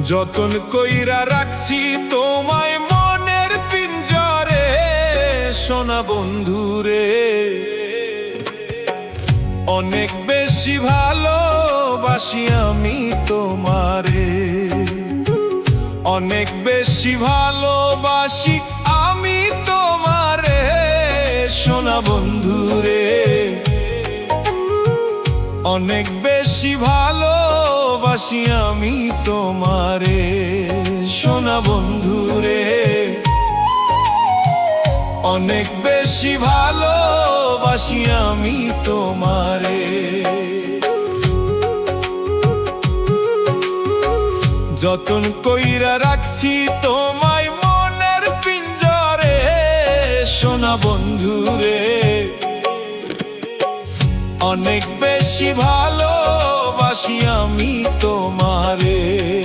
যতন কইরা রাখছি তোমায় মনের পিঞ্জরে, সোনা বন্ধুরে। অনেক বেশি ভালোবাসি আমি তোমারে, অনেক বেশি ভালোবাসি আমি তোমারে, সোনা বন্ধুরে। অনেক বেশি ভালোবাসি আমি তোমারে, সোনা বন্ধুরে। অনেক বেশি ভালোবাসি আমি তোমারে। যতন কইরা রাখছি তোমায় মনের পিঞ্জরে, সোনা বন্ধুরে। অনেক বেশি ভালোবাসি আমি তোমারে।